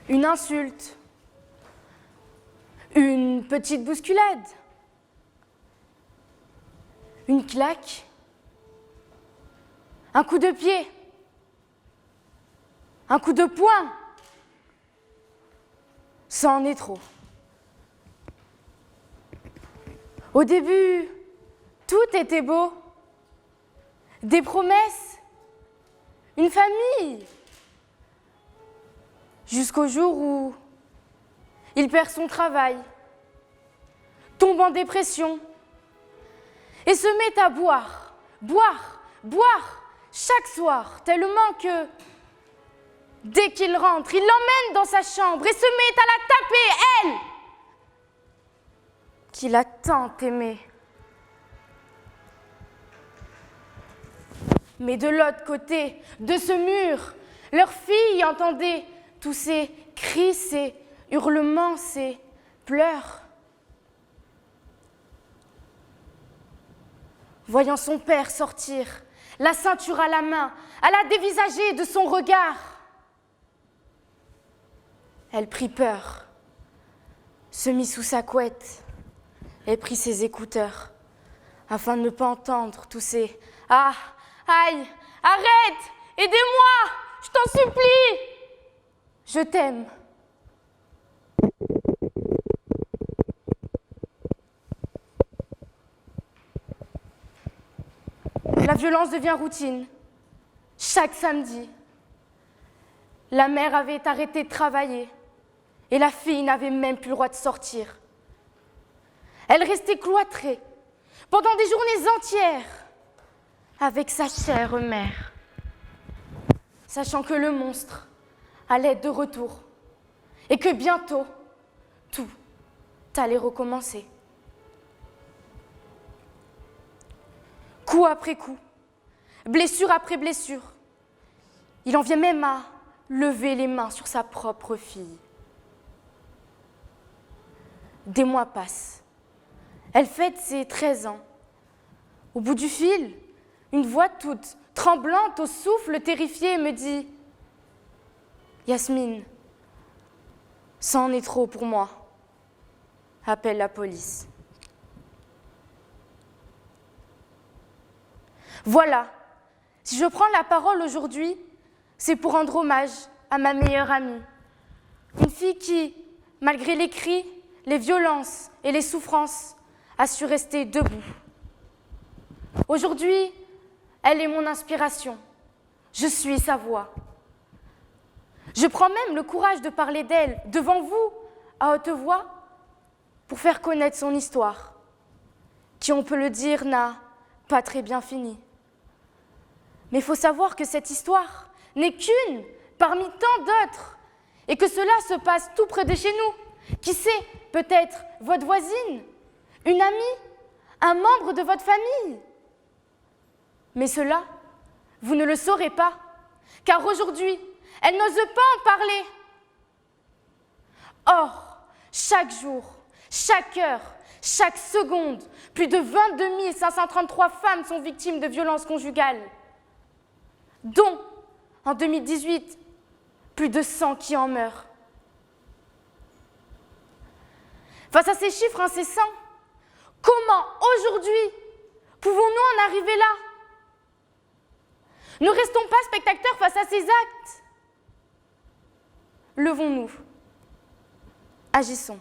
une insulte, une petite bousculade, une claque, un coup de pied, un coup de poing. Ça en est trop. Au début, tout était beau. Des promesses, une famille. Jusqu'au jour où il perd son travail, tombe en dépression et se met à boire, chaque soir, tellement que dès qu'il rentre, il l'emmène dans sa chambre et se met à la taper, elle, qu'il a tant aimée. Mais de l'autre côté de ce mur, leur fille entendait tous ces cris, ces hurlements, ces pleurs. Voyant son père sortir, la ceinture à la main, à la dévisager de son regard, elle prit peur, se mit sous sa couette et prit ses écouteurs afin de ne pas entendre tous ces « Ah, aïe, arrête, aidez-moi, je t'en supplie, je t'aime ». La violence devient routine. Chaque samedi, la mère avait arrêté de travailler et la fille n'avait même plus le droit de sortir. Elle restait cloîtrée pendant des journées entières avec sa chère mère, sachant que le monstre allait être de retour et que bientôt, tout allait recommencer. Coup après coup, blessure après blessure, il en vient même à lever les mains sur sa propre fille. Des mois passent. Elle fête ses 13 ans. Au bout du fil, une voix toute tremblante au souffle terrifié me dit « Yasmine, ça en est trop pour moi. Appelle la police. » Voilà, si je prends la parole aujourd'hui, c'est pour rendre hommage à ma meilleure amie. Une fille qui, malgré les cris, les violences et les souffrances, a su rester debout. Aujourd'hui, elle est mon inspiration. Je suis sa voix. Je prends même le courage de parler d'elle devant vous, à haute voix, pour faire connaître son histoire, qui, on peut le dire, n'a pas très bien fini. Mais il faut savoir que cette histoire n'est qu'une parmi tant d'autres et que cela se passe tout près de chez nous. Qui sait, peut-être votre voisine, une amie, un membre de votre famille. Mais cela, vous ne le saurez pas, car aujourd'hui, elle n'ose pas en parler. Or, chaque jour, chaque heure, chaque seconde, plus de 22 533 femmes sont victimes de violences conjugales, dont, en 2018, plus de 100 qui en meurent. Face à ces chiffres incessants, comment aujourd'hui pouvons-nous en arriver là? Ne restons pas spectateurs face à ces actes. Levons-nous, agissons.